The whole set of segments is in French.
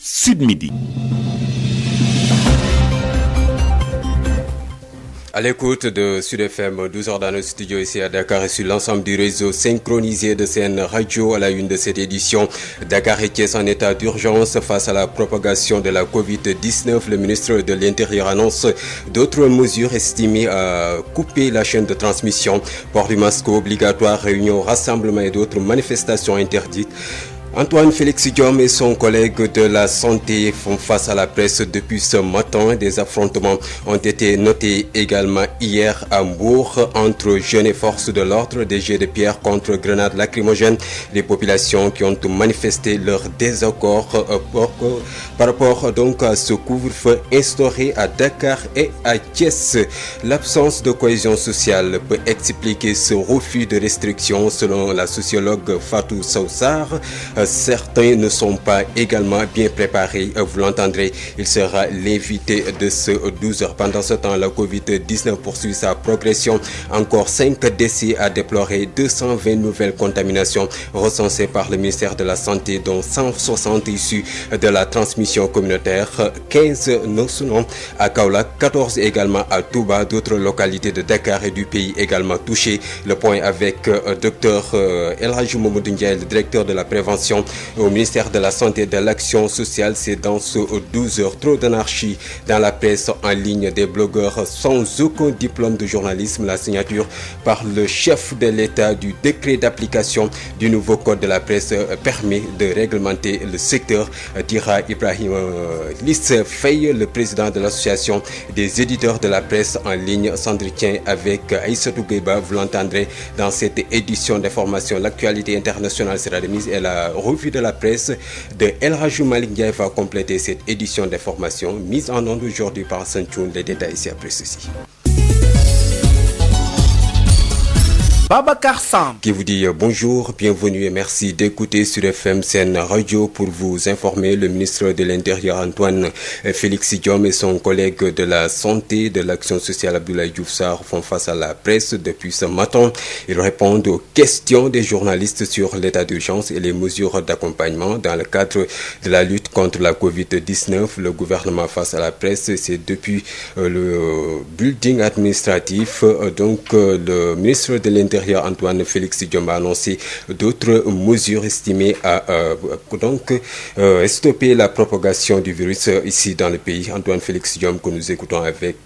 Sud Midi. À l'écoute de Sud FM, 12h dans le studio ici à Dakar et sur l'ensemble du réseau synchronisé de CN Radio à la une de cette édition. Dakar et Thiès en état d'urgence face à la propagation de la Covid-19. Le ministre de l'Intérieur annonce d'autres mesures estimées à couper la chaîne de transmission. Port du masque obligatoire, réunions, rassemblements et d'autres manifestations interdites. Antoine Félix Diome et son collègue de la santé font face à la presse depuis ce matin. Des affrontements ont été notés également hier à Mbour entre jeunes et forces de l'ordre, des jets de pierre contre grenades lacrymogènes. Les populations qui ont manifesté leur désaccord par rapport donc à ce couvre-feu instauré à Dakar et à Thiès. L'absence de cohésion sociale peut expliquer ce refus de restriction selon la sociologue Fatou Soussar. Certains ne sont pas également bien préparés. Vous l'entendrez, il sera l'invité de ce 12h. Pendant ce temps, la Covid-19 poursuit sa progression. Encore 5 décès à déplorer, 220 nouvelles contaminations recensées par le ministère de la Santé, dont 160 issues de la transmission communautaire, 15 non à Kaolack, 14 également à Touba. D'autres localités de Dakar et du pays également touchées. Le point avec Dr El Hadji Mamadou Ndiaye, le directeur de la prévention au ministère de la Santé et de l'Action sociale. C'est dans ce 12h. Trop d'anarchie dans la presse en ligne, des blogueurs sans aucun diplôme de journalisme. La signature par le chef de l'État du décret d'application du nouveau code de la presse permet de réglementer le secteur, dira Ibrahim Lys Faye, le président de l'association des éditeurs de la presse en ligne, s'entretient avec Aïssatou Gueba. Vous l'entendrez dans cette édition d'information. L'actualité internationale sera remise et la revue de la presse de El Hadji Malick Ndiaye va compléter cette édition d'information mise en onde aujourd'hui par Sanchoun. Les détails ici après ceci. Babacar Sam qui vous dit bonjour, bienvenue et merci d'écouter sur FM CN Radio pour vous informer. Le ministre de l'Intérieur Antoine Félix Diome et son collègue de la Santé de l'Action sociale Abdoulaye Diouf Sarr font face à la presse depuis ce matin. Ils répondent aux questions des journalistes sur l'état d'urgence et les mesures d'accompagnement dans le cadre de la lutte contre la Covid-19. Le gouvernement face à la presse, c'est depuis le building administratif. Donc le ministre de l'Intérieur Antoine Félix Diome a annoncé d'autres mesures estimées à stopper la propagation du virus ici dans le pays. Antoine Félix Diome que nous écoutons avec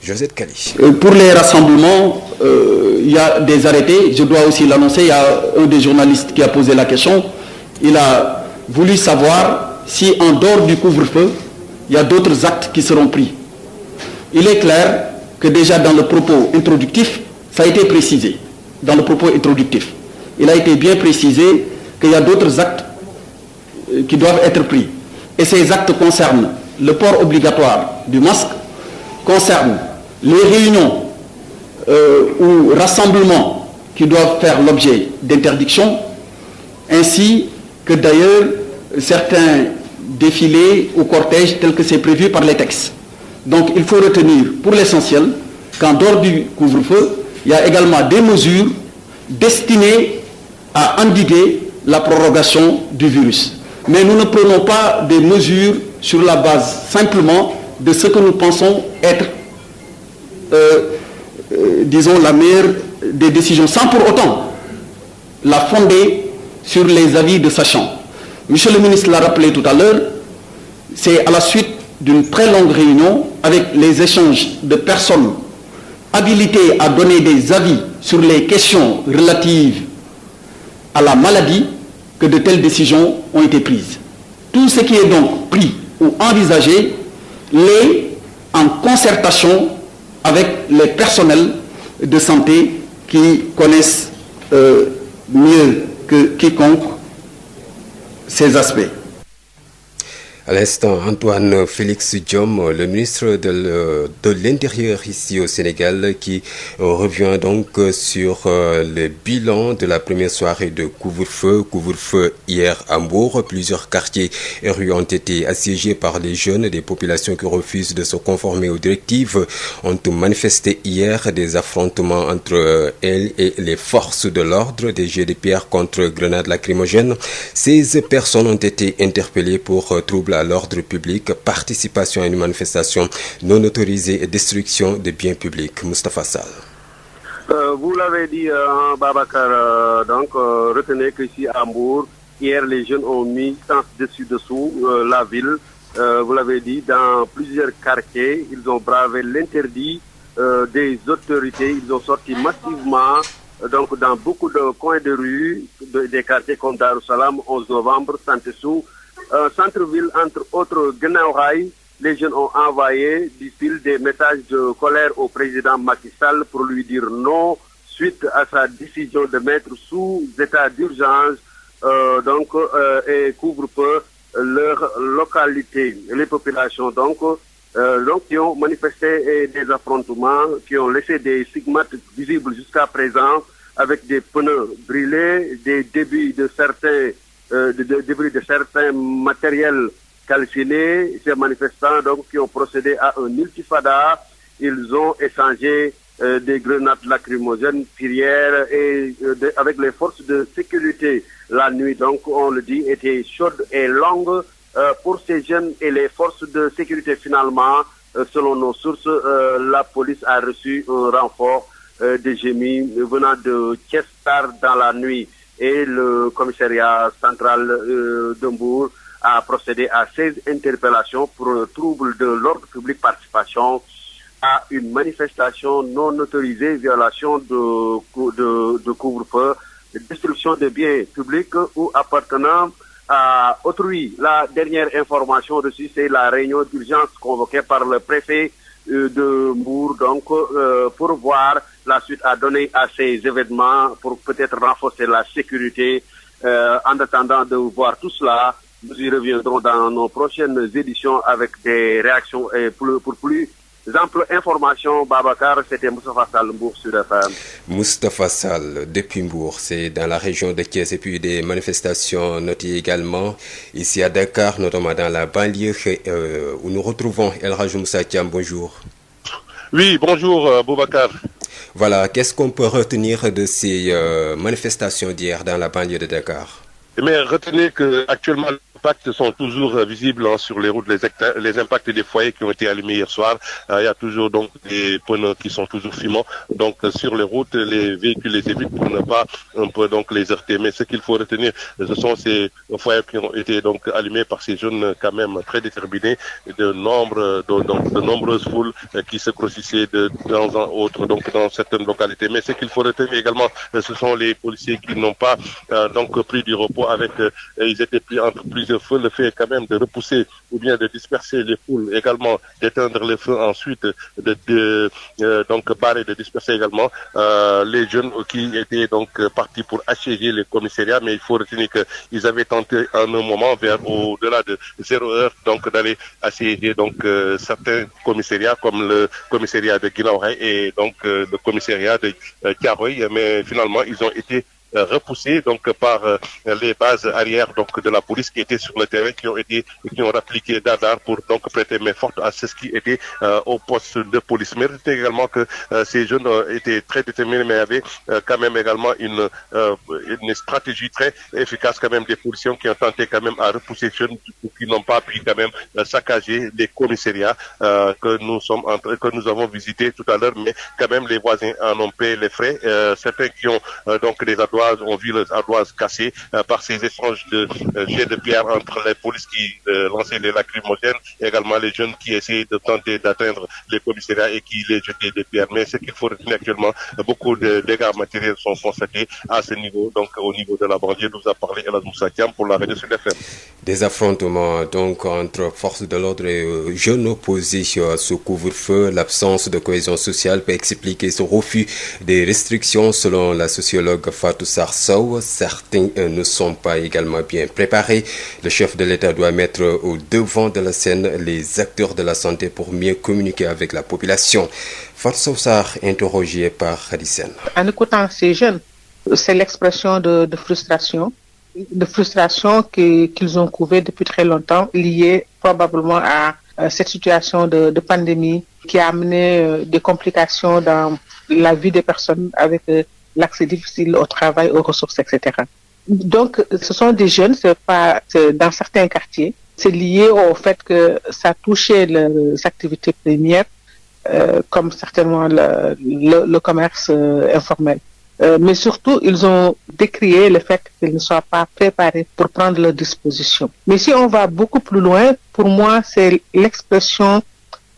Josette Kali. Pour les rassemblements, il y a des arrêtés. Je dois aussi l'annoncer. Il y a un des journalistes qui a posé la question. Il a voulu savoir si en dehors du couvre-feu, il y a d'autres actes qui seront pris. Il est clair que déjà dans le propos introductif, ça a été précisé. Dans le propos introductif, il a été bien précisé qu'il y a d'autres actes qui doivent être pris. Et ces actes concernent le port obligatoire du masque, concernent les réunions ou rassemblements qui doivent faire l'objet d'interdiction, ainsi que d'ailleurs certains défilés ou cortèges tels que c'est prévu par les textes. Donc il faut retenir pour l'essentiel qu'en dehors du couvre-feu, il y a également des mesures destinées à endiguer la prorogation du virus. Mais nous ne prenons pas des mesures sur la base simplement de ce que nous pensons être, disons, la meilleure des décisions, sans pour autant la fonder sur les avis de sachants. Monsieur le ministre l'a rappelé tout à l'heure, c'est à la suite d'une très longue réunion avec les échanges de personnes habilitées à donner des avis sur les questions relatives à la maladie que de telles décisions ont été prises. Tout ce qui est donc pris ou envisagé l'est en concertation avec les personnels de santé qui connaissent mieux que quiconque ces aspects. À l'instant, Antoine Félix Diome, le ministre de l'Intérieur ici au Sénégal, qui revient donc sur le bilan de la première soirée de couvre-feu. Couvre-feu hier à Mbour. Plusieurs quartiers et rues ont été assiégés par les jeunes. Des populations qui refusent de se conformer aux directives ont manifesté hier. Des affrontements entre elles et les forces de l'ordre, des jets de pierre contre grenades lacrymogènes. 16 personnes ont été interpellées pour troubles à l'ordre public, participation à une manifestation non autorisée et destruction de biens publics. Moustapha Sall. Vous l'avez dit, Babacar, retenez qu'ici à Mbour, hier les jeunes ont mis sens dessus-dessous la ville. Vous l'avez dit, dans plusieurs quartiers, ils ont bravé l'interdit des autorités. Ils ont sorti massivement donc dans beaucoup de coins de rue, des quartiers comme Darussalam, 11 novembre, Santessou, centre-ville, entre autres Guinaw-Rail. Les jeunes ont envoyé, disent-ils, des messages de colère au président Macky Sall pour lui dire non suite à sa décision de mettre sous état d'urgence et couvre-feu leur localité. Les populations qui ont manifesté des affrontements, qui ont laissé des stigmates visibles jusqu'à présent avec des pneus brûlés, des débris de certains matériels calcinés. Ces manifestants qui ont procédé à un intifada, ils ont échangé des grenades lacrymogènes, tirières et avec les forces de sécurité. La nuit, on le dit, était chaude et longue pour ces jeunes et les forces de sécurité. Finalement, selon nos sources, la police a reçu un renfort de génie venant de Thiès tard dans la nuit. Et le commissariat central de Mbour a procédé à 16 interpellations pour trouble de l'ordre public, participation à une manifestation non autorisée, violation de couvre-feu, destruction de biens publics ou appartenant à autrui. La dernière information reçue, c'est la réunion d'urgence convoquée par le préfet de Mbour, pour voir la suite à donner à ces événements, pour peut-être renforcer la sécurité. En attendant de voir tout cela, nous y reviendrons dans nos prochaines éditions avec des réactions et pour plus ample information. Babacar, c'était Moustapha Sall, Mbour sur FM. Moustapha Sall, depuis Mbour, c'est dans la région de Thiès, et puis des manifestations notées également ici à Dakar, notamment dans la banlieue où nous retrouvons El Hadj Moussa Thiam. Bonjour. Oui, bonjour Boubacar. Voilà, qu'est-ce qu'on peut retenir de ces manifestations d'hier dans la banlieue de Dakar? Mais retenez qu'actuellement, les impacts sont toujours visibles sur les routes, les impacts des foyers qui ont été allumés hier soir. Il y a toujours donc des pneus qui sont toujours fumants. Donc sur les routes, les véhicules les évitent pour ne pas les heurter. Mais ce qu'il faut retenir, ce sont ces foyers qui ont été donc allumés par ces jeunes quand même très déterminés, de nombreuses foules qui se grossissaient de temps en autre dans certaines localités. Mais ce qu'il faut retenir également, ce sont les policiers qui n'ont pas pris du repos ils étaient pris entre plusieurs feux. Le fait quand même de repousser ou bien de disperser les foules, également d'éteindre les feux, ensuite de barrer, de disperser également les jeunes qui étaient partis pour assiéger les commissariats. Mais il faut retenir qu'ils avaient tenté en un moment, au-delà de 0 heure, d'aller assiéger certains commissariats comme le commissariat de Guinaw-Rail et le commissariat de Thiaroye. Mais finalement, ils ont été repoussés par les bases arrières de la police qui étaient sur le terrain, qui ont appliqué Dadar pour prêter main forte à ce qui était au poste de police. Mais retenez également que ces jeunes étaient très déterminés, mais avaient quand même également une stratégie très efficace quand même des policiers qui ont tenté quand même à repousser ces jeunes qui n'ont pas pu quand même saccager les commissariats que nous avons visités tout à l'heure. Mais quand même les voisins en ont payé les frais. Certains qui ont des ardoises ont vu les ardoises cassées par ces échanges de jets de pierre entre les polices qui lançaient les lacrymogènes, et également les jeunes qui essayaient de tenter d'atteindre les commissariats et qui les jetaient des pierres. Mais ce qu'il faut retenir actuellement, beaucoup de dégâts matériels sont constatés à ce niveau, au niveau de la banlieue. Nous a parlé El Hadj Moussa Thiam pour la radio Sud FM. Des affrontements entre forces de l'ordre et jeunes opposés à ce couvre-feu. L'absence de cohésion sociale peut expliquer ce refus des restrictions selon la sociologue Fatou Sarr Sow. Certains ne sont pas également bien préparés. Le chef de l'État doit mettre au devant de la scène les acteurs de la santé pour mieux communiquer avec la population. Fatou Sow Sarr, interrogé par Khady Sène. En écoutant ces jeunes, c'est l'expression de frustration qu'ils ont couvée depuis très longtemps, liée probablement à cette situation de pandémie qui a amené des complications dans la vie des personnes avec l'accès difficile au travail, aux ressources, etc. Donc, ce sont des jeunes, c'est dans certains quartiers, c'est lié au fait que ça touchait les activités premières, comme certainement le commerce informel. Mais surtout, ils ont décrié le fait qu'ils ne soient pas préparés pour prendre leurs dispositions. Mais si on va beaucoup plus loin, pour moi, c'est l'expression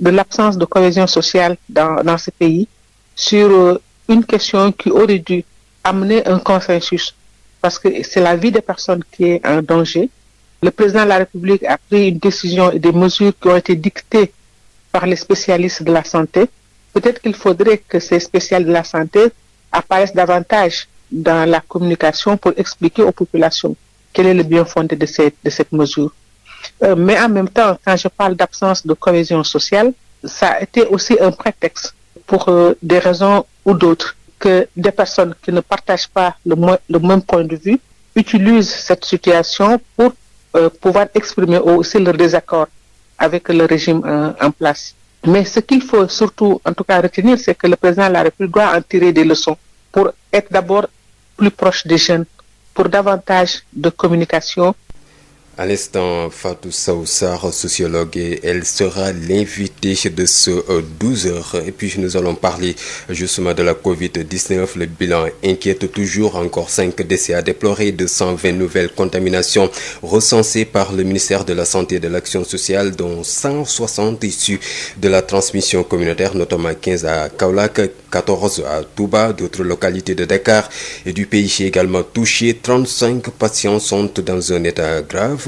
de l'absence de cohésion sociale dans ce pays sur une question qui aurait dû amener un consensus. Parce que c'est la vie des personnes qui est en danger. Le président de la République a pris une décision et des mesures qui ont été dictées par les spécialistes de la santé. Peut-être qu'il faudrait que ces spécialistes de la santé apparaissent davantage dans la communication pour expliquer aux populations quel est le bien fondé de cette mesure. Mais en même temps, quand je parle d'absence de cohésion sociale, ça a été aussi un prétexte pour des raisons ou d'autres que des personnes qui ne partagent pas le même point de vue utilisent cette situation pour pouvoir exprimer aussi leur désaccord avec le régime en place. Mais ce qu'il faut surtout, en tout cas, retenir, c'est que le président de la République doit en tirer des leçons pour être d'abord plus proche des jeunes, pour davantage de communication. À l'instant, Fatou Sow Sarr, sociologue, et elle sera l'invitée de ce 12h. Et puis nous allons parler justement de la Covid-19. Le bilan inquiète toujours. Encore 5 décès à déplorer, 220 nouvelles contaminations recensées par le ministère de la Santé et de l'Action sociale, dont 160 issues de la transmission communautaire, notamment 15 à Kaolack, 14 à Touba, d'autres localités de Dakar et du pays également touchées. 35 patients sont dans un état grave.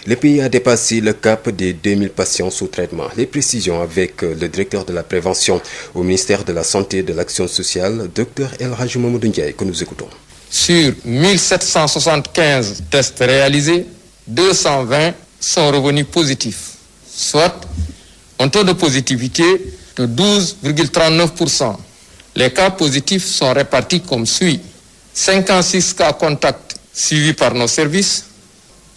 Le pays a dépassé le cap des 2000 patients sous traitement. Les précisions avec le directeur de la prévention au ministère de la Santé et de l'Action sociale, Dr El Hadji Mamadou Ndiaye, que nous écoutons. Sur 1775 tests réalisés, 220 sont revenus positifs, soit un taux de positivité de 12,39%. Les cas positifs sont répartis comme suit. 56 cas contacts suivis par nos services.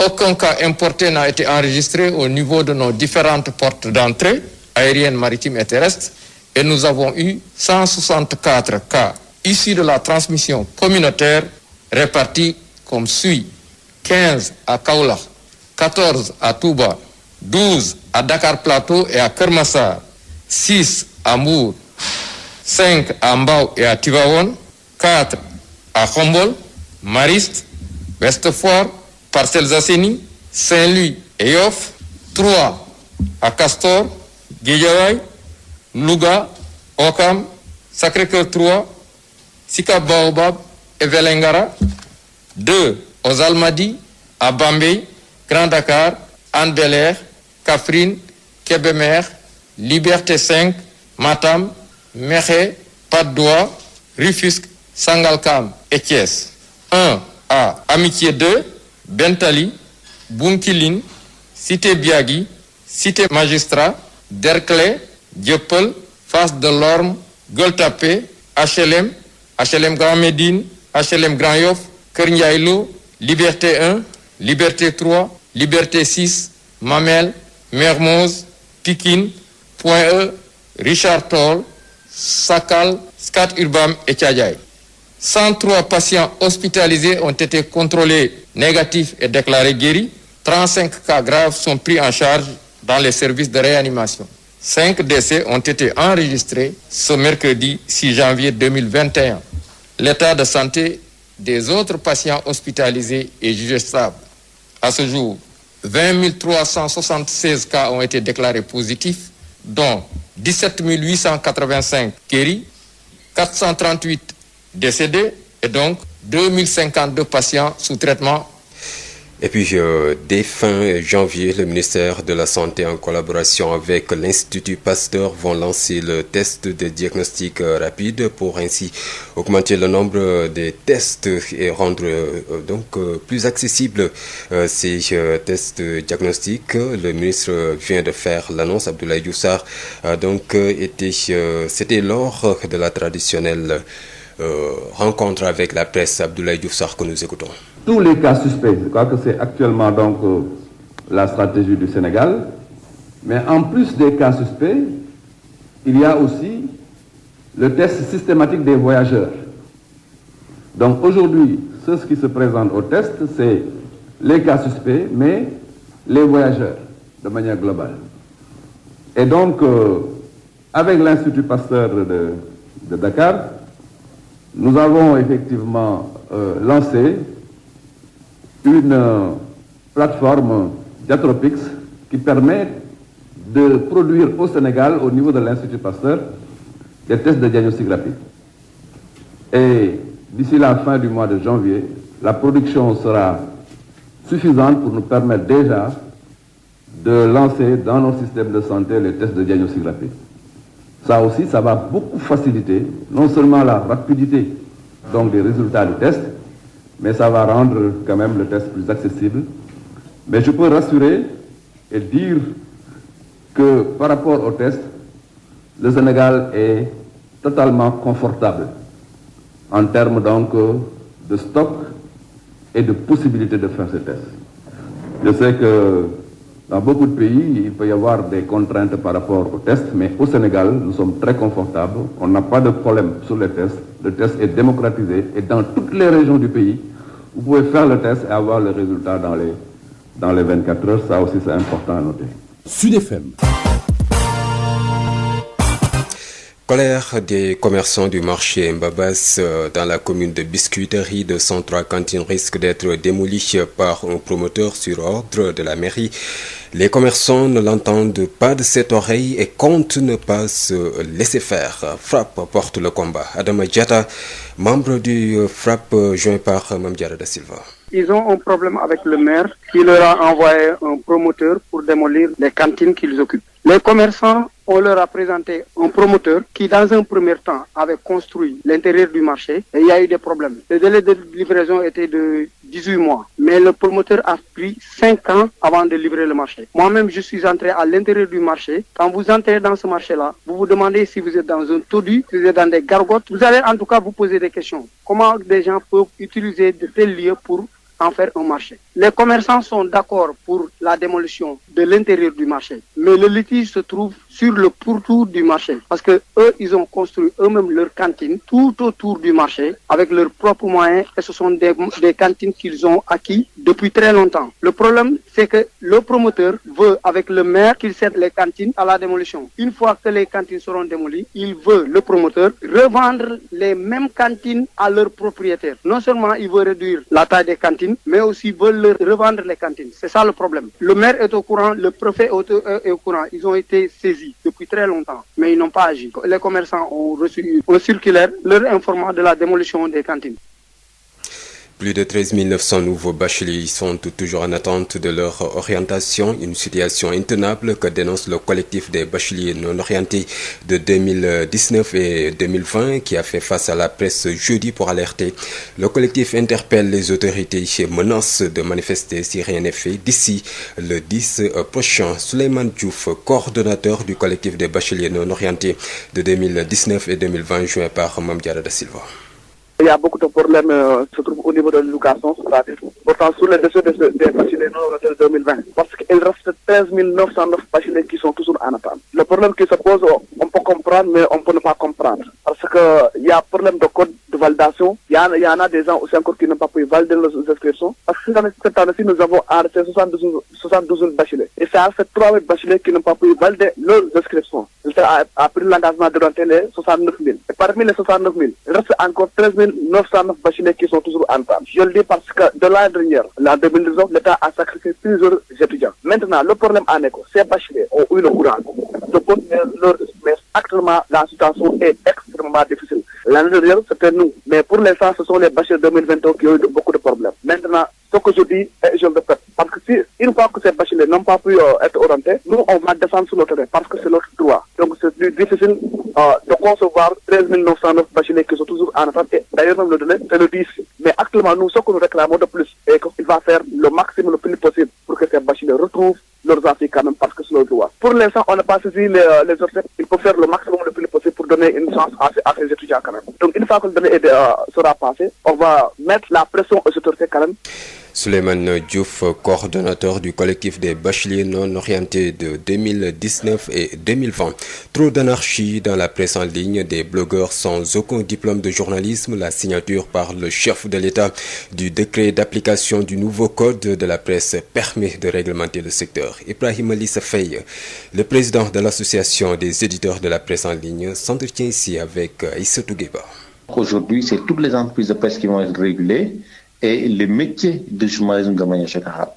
Aucun cas importé n'a été enregistré au niveau de nos différentes portes d'entrée, aériennes, maritimes et terrestres. Et nous avons eu 164 cas issus de la transmission communautaire répartis comme suit. 15 à Kaolack, 14 à Touba, 12 à Dakar Plateau et à Keur Massar, 6 à Mbour, 5 à Mbao et à Tivaouane, 4 à Khombol, Mariste, Ouest-Foire, Parcelles Assainies, Saint-Louis et Yoff, 3 à Castor, Guédiawaye, Louga, Ouakam, Sacré-Cœur 3, Sicap Baobab et Vélingara, 2 aux Almadies, à Bambey, Grand Dakar, Hann Bel-Air, Kaffrine, Kébémer, Liberté 5, Matam, Mékhé, Patte d'Oie, Rufisque, Sangalkam et Thiès. 1 à Amitié 2, Bentali, Bounkiling, Cité Biagui, Cité Magistrat, Derklé, Dieuppeul, Fass Delorme, Gueule Tapée, HLM, HLM Grand Médine, HLM Grand Yoff, Keur Ndiaye Lo, Liberté 1, Liberté 3, Liberté 6, Mamelles, Mermoz, Pikine, Point E, Richard Toll, Sakal, Scat Urbam et Thiadiaye. 103 patients hospitalisés ont été contrôlés négatifs et déclarés guéris. 35 cas graves sont pris en charge dans les services de réanimation. 5 décès ont été enregistrés ce mercredi 6 janvier 2021. L'état de santé des autres patients hospitalisés est jugé stable. À ce jour, 20 376 cas ont été déclarés positifs, dont 17 885 guéris, 438 décédés et donc 2052 patients sous traitement. Et puis, dès fin janvier, le ministère de la Santé, en collaboration avec l'Institut Pasteur, vont lancer le test de diagnostic rapide pour ainsi augmenter le nombre des tests et rendre plus accessibles ces tests diagnostiques. Le ministre vient de faire l'annonce. Abdoulaye Diouf Sarr c'était lors de la traditionnelle rencontre avec la presse. Abdoulaye Diouf Sarr que nous écoutons. Tous les cas suspects, je crois que c'est actuellement la stratégie du Sénégal. Mais en plus des cas suspects, il y a aussi le test systématique des voyageurs. Donc aujourd'hui, ceux qui se présentent au test, c'est les cas suspects, mais les voyageurs, de manière globale. Et donc, avec l'Institut Pasteur de Dakar, nous avons effectivement lancé une plateforme Diatropix qui permet de produire au Sénégal, au niveau de l'Institut Pasteur, des tests de diagnostic rapide. Et d'ici la fin du mois de janvier, la production sera suffisante pour nous permettre déjà de lancer dans nos systèmes de santé les tests de diagnostic rapide. Ça aussi, ça va beaucoup faciliter non seulement la rapidité des résultats du test, mais ça va rendre quand même le test plus accessible. Mais je peux rassurer et dire que par rapport au test, le Sénégal est totalement confortable en termes de stock et de possibilité de faire ces tests. Je sais que dans beaucoup de pays, il peut y avoir des contraintes par rapport aux tests, mais au Sénégal, nous sommes très confortables. On n'a pas de problème sur les tests. Le test est démocratisé et dans toutes les régions du pays, vous pouvez faire le test et avoir le résultat dans les 24 heures. Ça aussi, c'est important à noter. Sud FM. Colère des commerçants du marché Mbabas dans la commune de Biscuiterie de 103 cantines risque d'être démolie par un promoteur sur ordre de la mairie. Les commerçants ne l'entendent pas de cette oreille et comptent ne pas se laisser faire. Frappe porte le combat. Adama Diatta, membre du Frappe joint par Mamdiara da Silva. Ils ont un problème avec le maire qui leur a envoyé un promoteur pour démolir les cantines qu'ils occupent. Les commerçants, on leur a présenté un promoteur qui, dans un premier temps, avait construit l'intérieur du marché et il y a eu des problèmes. Le délai de livraison était de 18 mois, mais le promoteur a pris 5 ans avant de livrer le marché. Moi-même, je suis entré à l'intérieur du marché. Quand vous entrez dans ce marché-là, vous vous demandez si vous êtes dans un taudis, si vous êtes dans des gargotes. Vous allez en tout cas vous poser des questions. Comment des gens peuvent utiliser de tels lieux pour en faire un marché? Les commerçants sont d'accord pour la démolition de l'intérieur du marché, mais le litige se trouve sur le pourtour du marché, parce que eux, ils ont construit eux-mêmes leur cantine tout autour du marché avec leurs propres moyens, et ce sont des cantines qu'ils ont acquis depuis très longtemps. Le problème, c'est que le promoteur veut, avec le maire, qu'il cède les cantines à la démolition. Une fois que les cantines seront démolies, il veut, le promoteur, revendre les mêmes cantines à leurs propriétaires. Non seulement il veut réduire la taille des cantines, mais aussi veut leur revendre les cantines. C'est ça le problème. Le maire est au courant, le préfet est au courant. Ils ont été saisis depuis très longtemps, mais ils n'ont pas agi. Les commerçants ont reçu un circulaire leur informant de la démolition des cantines. Plus de 13 900 nouveaux bacheliers sont toujours en attente de leur orientation, une situation intenable que dénonce le collectif des bacheliers non orientés de 2019 et 2020 qui a fait face à la presse jeudi pour alerter. Le collectif interpelle les autorités et menace de manifester si rien n'est fait d'ici le 10 prochain. Souleymane Diouf, coordonnateur du collectif des bacheliers non orientés de 2019 et 2020, joint par Mamdiara da Silva. Il y a beaucoup de problèmes se trouvent au niveau de l'éducation, c'est-à-dire pourtant sur les dossiers des bacheliers non orientés de 2020, parce qu'il reste 13 909 bacheliers qui sont toujours en attente. Le problème qui se pose, on peut comprendre, mais on peut ne pas comprendre, parce qu'il y a problème de code de validation, il y en a des gens aussi encore qui n'ont pas pu valider leurs inscriptions, parce que cette année-ci, nous avons arrêté 72 000 bacheliers, et c'est à ces 3 000 bacheliers qui n'ont pas pu valider leurs inscriptions. Il a pris l'engagement de rentrer les 69 000. Et parmi les 69 000, il reste encore 13 909 bacheliers qui sont toujours en attente. Je le dis parce que de l'année dernière, l'an 2019, l'État a sacrifié plusieurs étudiants. Maintenant, le problème en est que ces bacheliers ont eu le courage de continuer leur mais actuellement, la situation est extrêmement difficile. L'année dernière, c'était nous. Mais pour l'instant, ce sont les bacheliers 2021 qui ont eu beaucoup de problèmes. Maintenant, Ce que je dis, et je le répète, parce que si une fois que ces bacheliers n'ont pas pu être orientés, nous on va descendre sur le terrain parce que c'est notre droit. Donc c'est plus difficile de concevoir 13 909 bacheliers qui sont toujours en attente. Et d'ailleurs même le délai, c'est le 10. Mais actuellement nous, ce que nous réclamons de plus, est qu'il va faire le maximum le plus possible pour que ces bacheliers retrouvent leurs amphi quand même parce que c'est leur droit. Pour l'instant, on n'a pas saisi les autres. Il faut faire le maximum le plus possible pour donner une chance à ces étudiants quand même. Donc une fois que le délai sera passé, on va mettre la pression aux autorités quand même. Souleymane Diouf, coordonnateur du collectif des bacheliers non orientés de 2019 et 2020. Trop d'anarchie dans la presse en ligne, des blogueurs sans aucun diplôme de journalisme, la signature par le chef de l'État du décret d'application du nouveau code de la presse permet de réglementer le secteur. Ibrahima Lissa Faye, le président de l'association des éditeurs de la presse en ligne, s'entretient ici avec Aïssatou Gueba. Aujourd'hui, c'est toutes les entreprises de presse qui vont être régulées et le métier de journalisme de manière générale.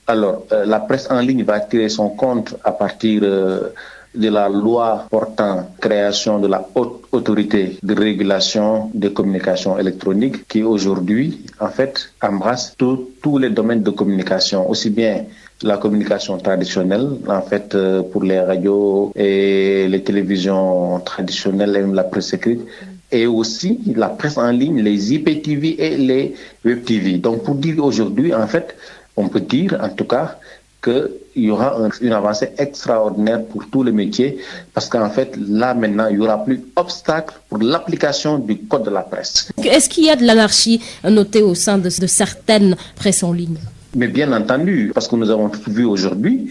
Alors, la presse en ligne va tirer son compte à partir de la loi portant création de la haute autorité de régulation des communications électroniques qui aujourd'hui, en fait, embrasse tous les domaines de communication, aussi bien la communication traditionnelle, en fait, pour les radios et les télévisions traditionnelles et la presse écrite, et aussi la presse en ligne, les IPTV et les Web TV. Donc, pour dire aujourd'hui, en fait, on peut dire, en tout cas, qu'il y aura une avancée extraordinaire pour tous les métiers, parce qu'en fait, là, maintenant, il n'y aura plus d'obstacle pour l'application du code de la presse. Est-ce qu'il y a de l'anarchie notée au sein de certaines presses en ligne ? Mais bien entendu, parce que nous avons vu aujourd'hui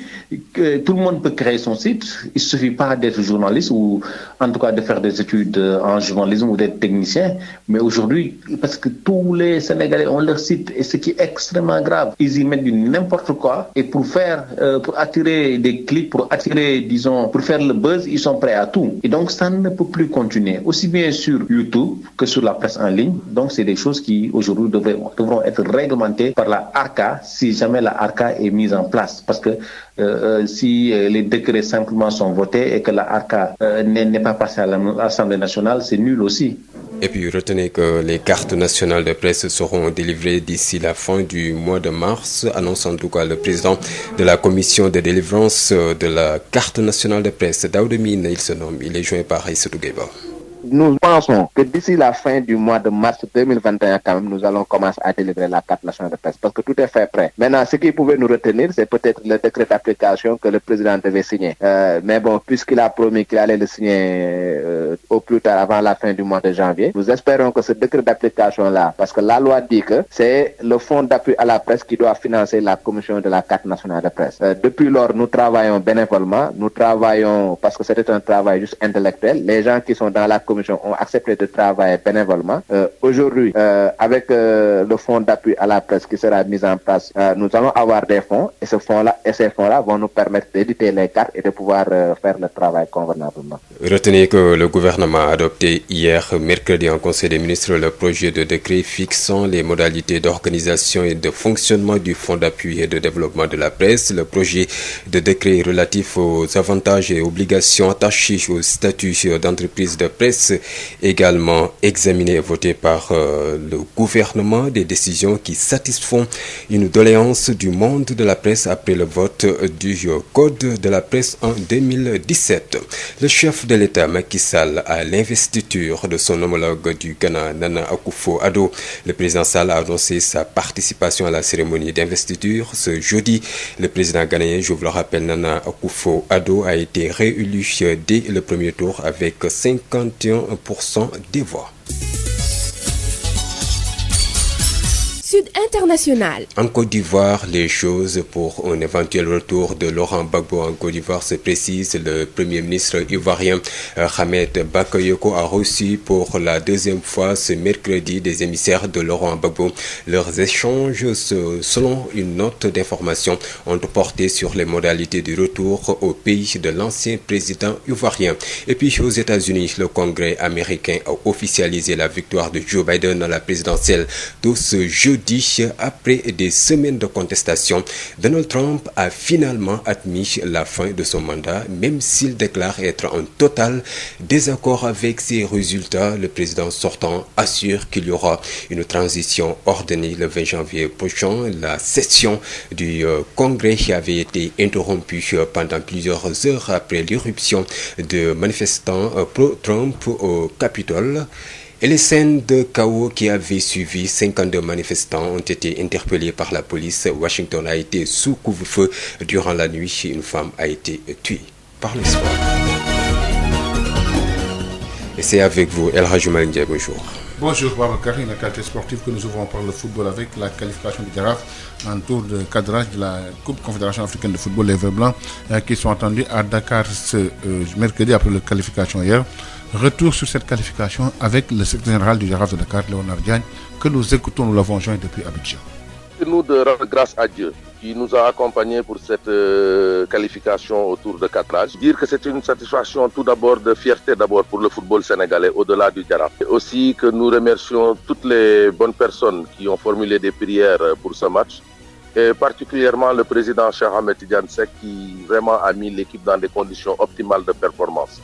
que tout le monde peut créer son site. Il ne suffit pas d'être journaliste ou en tout cas de faire des études en journalisme ou d'être technicien. Mais aujourd'hui, parce que tous les Sénégalais ont leur site et ce qui est extrêmement grave, ils y mettent du n'importe quoi et pour attirer des clics, pour attirer, disons, pour faire le buzz, ils sont prêts à tout. Et donc ça ne peut plus continuer, aussi bien sur YouTube que sur la presse en ligne. Donc c'est des choses qui aujourd'hui devront être réglementées par la ARCA, si jamais la ARCA est mise en place. Parce que si les décrets simplement sont votés et que la ARCA n'est pas passée à l'Assemblée nationale, c'est nul aussi. Et puis retenez que les cartes nationales de presse seront délivrées d'ici la fin du mois de mars, annonce en tout cas le président de la commission de délivrance de la carte nationale de presse, Daoudemine, il se nomme, il est joint par Aïssatou Gueba. Nous pensons que d'ici la fin du mois de mars 2021, quand même, nous allons commencer à délivrer la carte nationale de presse parce que tout est fait prêt. Maintenant, ce qui pouvait nous retenir, c'est peut-être le décret d'application que le président devait signer. Mais bon, puisqu'il a promis qu'il allait le signer au plus tard avant la fin du mois de janvier, nous espérons que ce décret d'application-là, parce que la loi dit que c'est le fonds d'appui à la presse qui doit financer la commission de la carte nationale de presse. Depuis lors, nous travaillons bénévolement, nous travaillons parce que c'était un travail juste intellectuel. Les gens qui sont dans la commission ont accepté de travailler bénévolement. Aujourd'hui, avec le fonds d'appui à la presse qui sera mis en place, nous allons avoir des fonds et ces fonds-là vont nous permettre d'éditer les cartes et de pouvoir faire le travail convenablement. Retenez que le gouvernement a adopté hier, mercredi, en Conseil des ministres, le projet de décret fixant les modalités d'organisation et de fonctionnement du fonds d'appui et de développement de la presse. Le projet de décret relatif aux avantages et obligations attachés au statut d'entreprise de presse également examiné et voté par le gouvernement, des décisions qui satisfont une doléance du monde de la presse après le vote du code de la presse en 2017. Le chef de l'État Macky Sall à l'investiture de son homologue du Ghana, Nana Akufo-Addo. Le président Sall a annoncé sa participation à la cérémonie d'investiture ce jeudi. Le président ghanéen, je vous le rappelle, Nana Akufo-Addo a été réélu dès le premier tour avec 51% des voix. Sud International. En Côte d'Ivoire, les choses pour un éventuel retour de Laurent Gbagbo en Côte d'Ivoire se précisent. Le Premier ministre ivoirien Ahmed Bakayoko a reçu pour la deuxième fois ce mercredi des émissaires de Laurent Gbagbo. Leurs échanges, selon une note d'information, ont porté sur les modalités du retour au pays de l'ancien président ivoirien. Et puis aux États-Unis, le Congrès américain a officialisé la victoire de Joe Biden à la présidentielle de ce jeudi. jeudi, après des semaines de contestation, Donald Trump a finalement admis la fin de son mandat, même s'il déclare être en total désaccord avec ses résultats. Le président sortant assure qu'il y aura une transition ordonnée le 20 janvier prochain. La session du Congrès avait été interrompue pendant plusieurs heures après l'irruption de manifestants pro-Trump au Capitole. Et les scènes de chaos qui avaient suivi, 52 manifestants ont été interpellés par la police. Washington a été sous couvre-feu durant la nuit. Une femme a été tuée par le sport. Et c'est avec vous, El Hadji Malick Ndiaye, bonjour. Bonjour Babacar, une qualité sportive que nous ouvrons par le football avec la qualification du Jaraaf en tour de cadrage de la Coupe Confédération africaine de football, les Verts Blancs, qui sont attendus à Dakar ce mercredi après la qualification hier. Retour sur cette qualification avec le secrétaire général du Jaraaf de Dakar, Léonard Diagne, que nous écoutons, nous l'avons joint depuis Abidjan. Nous de rendre grâce à Dieu qui nous a accompagnés pour cette qualification autour de cadrage. Dire que c'est une satisfaction tout d'abord de fierté d'abord pour le football sénégalais au-delà du Jaraaf. Et aussi que nous remercions toutes les bonnes personnes qui ont formulé des prières pour ce match. Et particulièrement le président Cheikh Ahmed Tidiane Seck qui vraiment a mis l'équipe dans des conditions optimales de performance.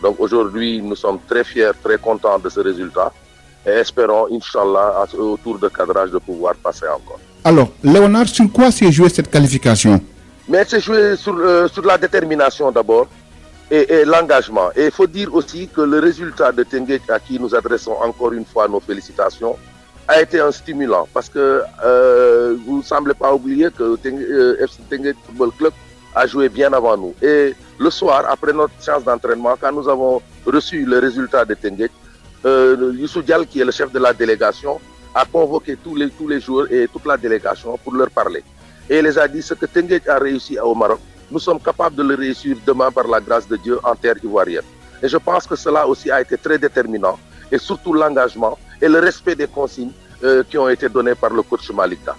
Donc aujourd'hui, nous sommes très fiers, très contents de ce résultat et espérons, Inch'Allah, au tour de cadrage de pouvoir passer encore. Alors, Léonard, sur quoi s'est jouée cette qualification? Mais c'est joué sur la détermination d'abord et l'engagement. Et il faut dire aussi que le résultat de Tenguet, à qui nous adressons encore une fois nos félicitations, a été un stimulant parce que vous ne semblez pas oublier que FC Tenguet Football Club a joué bien avant nous. Et le soir, après notre séance d'entraînement, quand nous avons reçu le résultat de Tenguet, Youssou Dial, qui est le chef de la délégation, a convoqué tous les joueurs et toute la délégation pour leur parler. Et il les a dit ce que Tenguet a réussi au Maroc, nous sommes capables de le réussir demain par la grâce de Dieu en terre ivoirienne. Et je pense que cela aussi a été très déterminant, et surtout l'engagement et le respect des consignes qui ont été données par le coach Malick Daf,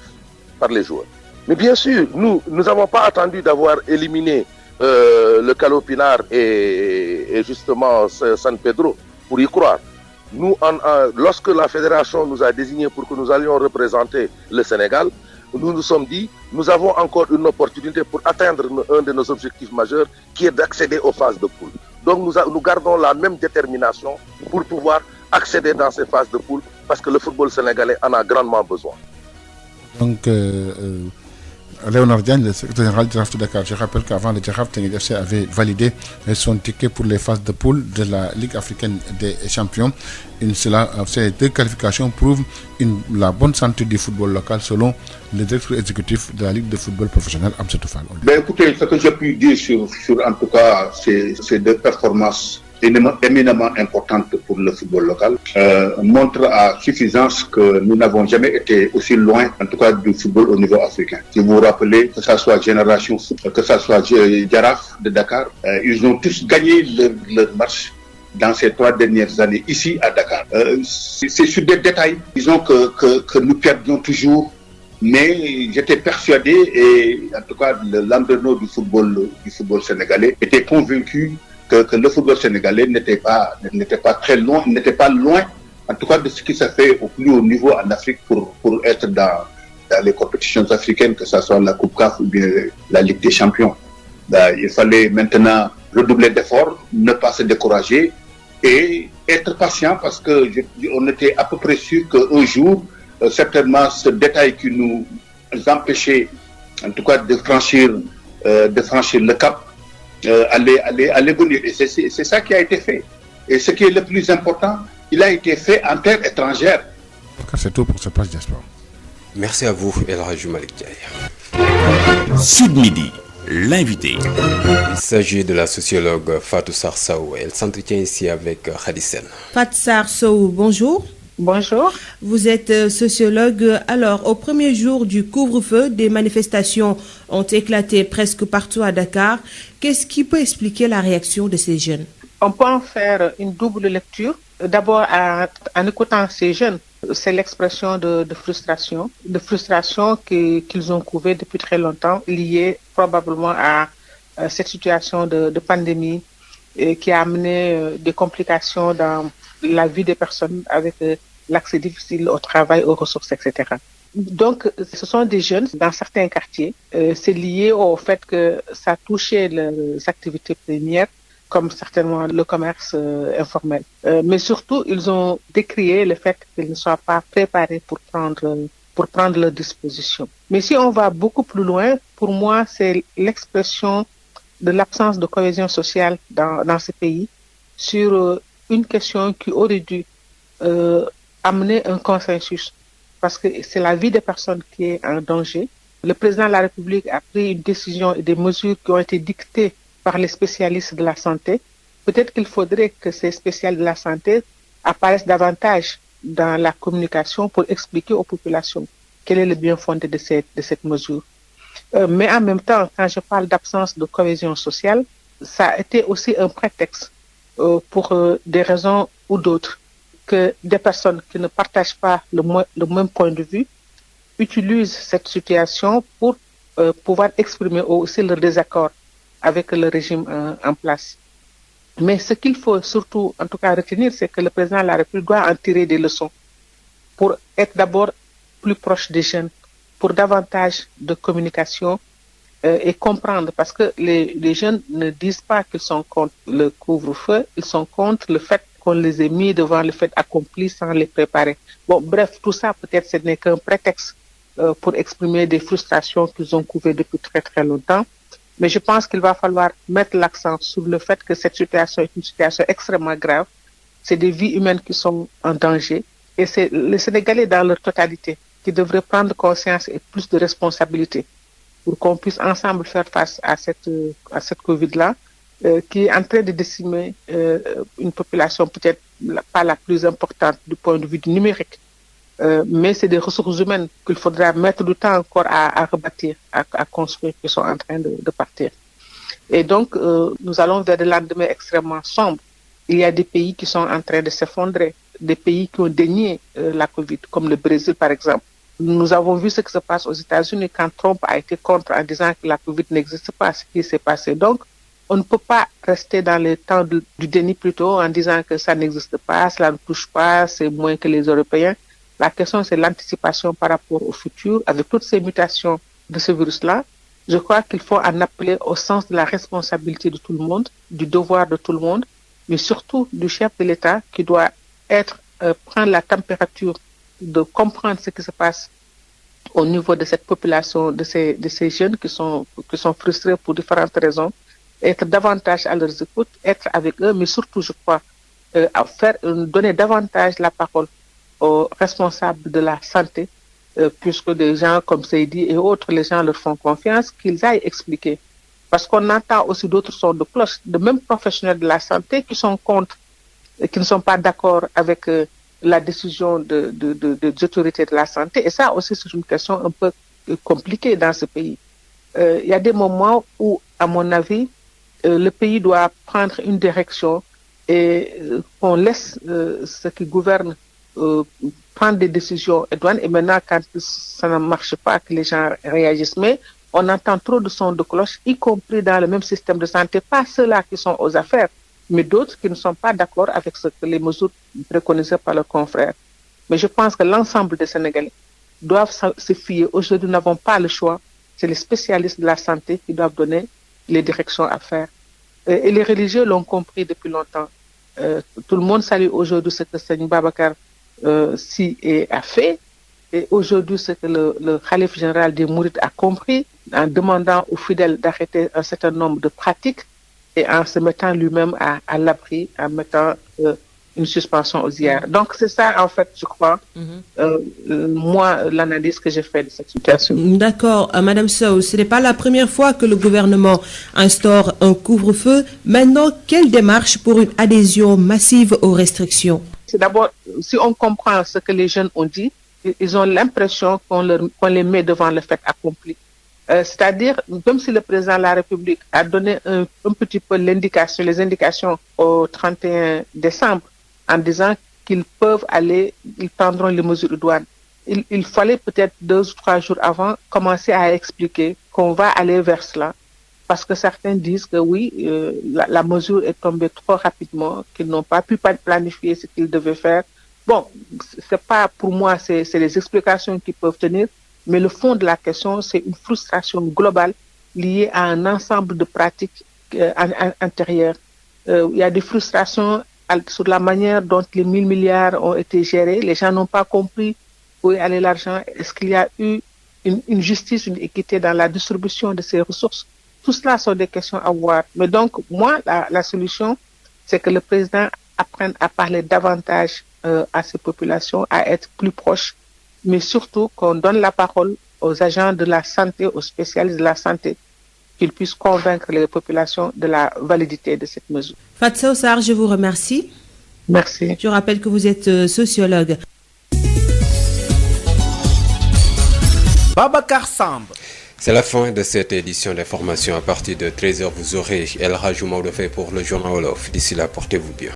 par les joueurs. Mais bien sûr, nous n'avons pas attendu d'avoir éliminé le Calopinar et justement San Pedro pour y croire. Nous, lorsque la fédération nous a désignés pour que nous allions représenter le Sénégal, nous nous sommes dit, nous avons encore une opportunité pour atteindre un de nos objectifs majeurs, qui est d'accéder aux phases de poule. Donc nous gardons la même détermination pour pouvoir accéder dans ces phases de poule, parce que le football sénégalais en a grandement besoin. Donc, Léonard Diagne, le secrétaire général du Jaraaf de Dakar, je rappelle qu'avant le Jaraaf, Teungueth FC avait validé son ticket pour les phases de poule de la Ligue africaine des champions. Ces deux qualifications prouvent la bonne santé du football local selon le directeur exécutif de la Ligue de football professionnel, Amsatou Fall. Écoutez, ce que j'ai pu dire sur en tout cas ces deux performances éminemment importante pour le football local, montre à suffisance que nous n'avons jamais été aussi loin, en tout cas du football au niveau africain. Si vous vous rappelez, que ça soit Génération Foot, que ça soit Jaraaf de Dakar, ils ont tous gagné leur match dans ces 3 dernières années ici à Dakar. C'est sur des détails, disons que nous perdions toujours, mais j'étais persuadé, et en tout cas le landerneau du football sénégalais était convaincu que le football sénégalais n'était pas très loin, n'était pas loin, en tout cas de ce qui se fait au plus haut niveau en Afrique pour être dans les compétitions africaines, que ce soit la Coupe CAF ou bien la Ligue des Champions. Il fallait maintenant redoubler d'efforts, ne pas se décourager et être patient, parce que on était à peu près sûr qu'un jour, certainement ce détail qui nous empêchait, en tout cas de franchir le cap, allait venir. Et c'est ça qui a été fait. Et ce qui est le plus important, il a été fait en terre étrangère. C'est tout pour ce passe diaspora. Merci à vous, El Hadji Malick Ndiaye. Sud Midi, l'invité. Il s'agit de la sociologue Fatou Sarr Sow. Elle s'entretient ici avec Khady Sène. Fatou Sarr Sow, bonjour. Bonjour. Vous êtes sociologue. Alors, au premier jour du couvre-feu, des manifestations ont éclaté presque partout à Dakar. Qu'est-ce qui peut expliquer la réaction de ces jeunes? On peut en faire une double lecture. D'abord, en écoutant ces jeunes, c'est l'expression de frustration qu'ils ont couvée depuis très longtemps, liée probablement à cette situation de pandémie qui a amené des complications dans la vie des personnes avec l'accès difficile au travail, aux ressources, etc. Donc, ce sont des jeunes dans certains quartiers. C'est lié au fait que ça touchait les activités premières, comme certainement le commerce informel. Mais surtout, ils ont décrié le fait qu'ils ne soient pas préparés pour prendre leurs dispositions. Mais si on va beaucoup plus loin, pour moi, c'est l'expression de l'absence de cohésion sociale dans ce pays sur une question qui aurait dû amener un consensus. Parce que c'est la vie des personnes qui est en danger. Le président de la République a pris une décision et des mesures qui ont été dictées par les spécialistes de la santé. Peut-être qu'il faudrait que ces spécialistes de la santé apparaissent davantage dans la communication pour expliquer aux populations quel est le bien fondé de cette mesure. Mais en même temps, quand je parle d'absence de cohésion sociale, ça a été aussi un prétexte pour des raisons ou d'autres, que des personnes qui ne partagent pas le même point de vue utilisent cette situation pour pouvoir exprimer aussi leur désaccord avec le régime en place. Mais ce qu'il faut surtout, en tout cas, retenir, c'est que le président de la République doit en tirer des leçons pour être d'abord plus proche des jeunes, pour davantage de communication et comprendre, parce que les jeunes ne disent pas qu'ils sont contre le couvre-feu, ils sont contre le fait qu'on les ait mis devant le fait accompli sans les préparer. Bon, bref, tout ça, peut-être, ce n'est qu'un prétexte pour exprimer des frustrations qu'ils ont couvées depuis très, très longtemps. Mais je pense qu'il va falloir mettre l'accent sur le fait que cette situation est une situation extrêmement grave. C'est des vies humaines qui sont en danger. Et c'est les Sénégalais dans leur totalité qui devraient prendre conscience et plus de responsabilité pour qu'on puisse ensemble faire face à cette Covid-là. Qui est en train de décimer une population peut-être pas la plus importante du point de vue du numérique, mais c'est des ressources humaines qu'il faudra mettre du temps encore à rebâtir, à construire, qui sont en train de partir. Et donc, nous allons vers des lendemains extrêmement sombres. Il y a des pays qui sont en train de s'effondrer, des pays qui ont dénié la Covid, comme le Brésil par exemple. Nous avons vu ce qui se passe aux États-Unis quand Trump a été contre en disant que la Covid n'existe pas, ce qui s'est passé. Donc, on ne peut pas rester dans le temps du déni plutôt en disant que ça n'existe pas, cela ne touche pas, c'est moins que les Européens. La question, c'est l'anticipation par rapport au futur. Avec toutes ces mutations de ce virus-là, je crois qu'il faut en appeler au sens de la responsabilité de tout le monde, du devoir de tout le monde, mais surtout du chef de l'État qui doit prendre la température, de comprendre ce qui se passe au niveau de cette population, de ces jeunes qui sont frustrés pour différentes raisons, être davantage à leurs écoutes, être avec eux, mais surtout, je crois, donner davantage la parole aux responsables de la santé, puisque des gens comme Seydi et autres, les gens leur font confiance, qu'ils aillent expliquer. Parce qu'on entend aussi d'autres sons de cloche, de même professionnels de la santé qui sont contre, et qui ne sont pas d'accord avec la décision des autorités de la santé. Et ça aussi, c'est une question un peu compliquée dans ce pays. Il y a des moments où, à mon avis, le pays doit prendre une direction et qu'on laisse ceux qui gouvernent prendre des décisions idoines. Et maintenant, quand ça ne marche pas, que les gens réagissent. Mais on entend trop de sons de cloche, y compris dans le même système de santé, pas ceux-là qui sont aux affaires, mais d'autres qui ne sont pas d'accord avec ce que les mesures préconisées par leurs confrères. Mais je pense que l'ensemble des Sénégalais doivent se fier. Aujourd'hui, nous n'avons pas le choix. C'est les spécialistes de la santé qui doivent donner les directions à faire. Et les religieux l'ont compris depuis longtemps. Tout le monde salue aujourd'hui ce que Seigneur Babacar a fait. Et aujourd'hui, ce que le Khalife général des Mourides a compris en demandant aux fidèles d'arrêter un certain nombre de pratiques et en se mettant lui-même à l'abri, en mettant une suspension aux ziyares. Donc c'est ça, en fait, je crois, moi, l'analyse que j'ai faite de cette situation. D'accord. Madame Sow, ce n'est pas la première fois que le gouvernement instaure un couvre-feu. Maintenant, quelle démarche pour une adhésion massive aux restrictions? C'est d'abord, si on comprend ce que les jeunes ont dit, ils ont l'impression qu'on les met devant le fait accompli. C'est-à-dire, même si le président de la République a donné un petit peu les indications au 31 décembre, en disant qu'ils peuvent aller, ils prendront les mesures de douane. Il fallait peut-être 2 ou 3 jours avant commencer à expliquer qu'on va aller vers cela. Parce que certains disent que oui, la mesure est tombée trop rapidement, qu'ils n'ont pas pu planifier ce qu'ils devaient faire. Bon, c'est pas pour moi, c'est les explications qui peuvent tenir, mais le fond de la question, c'est une frustration globale liée à un ensemble de pratiques intérieures. Il y a des frustrations sur la manière dont les 1 000 milliards ont été gérés. Les gens n'ont pas compris où est allé l'argent. Est-ce qu'il y a eu une justice, une équité dans la distribution de ces ressources? Tout cela sont des questions à voir. Mais donc, moi, la solution, c'est que le président apprenne à parler davantage à ces populations, à être plus proche, mais surtout qu'on donne la parole aux agents de la santé, aux spécialistes de la santé, qu'ils puissent convaincre les populations de la validité de cette mesure. Fatsa Ossar, je vous remercie. Merci. Je rappelle que vous êtes sociologue. Babacar Samb. C'est la fin de cette édition d'information. À partir de 13h, vous aurez El Hadj Maodo Faye pour le journal Wolof. D'ici là, portez-vous bien.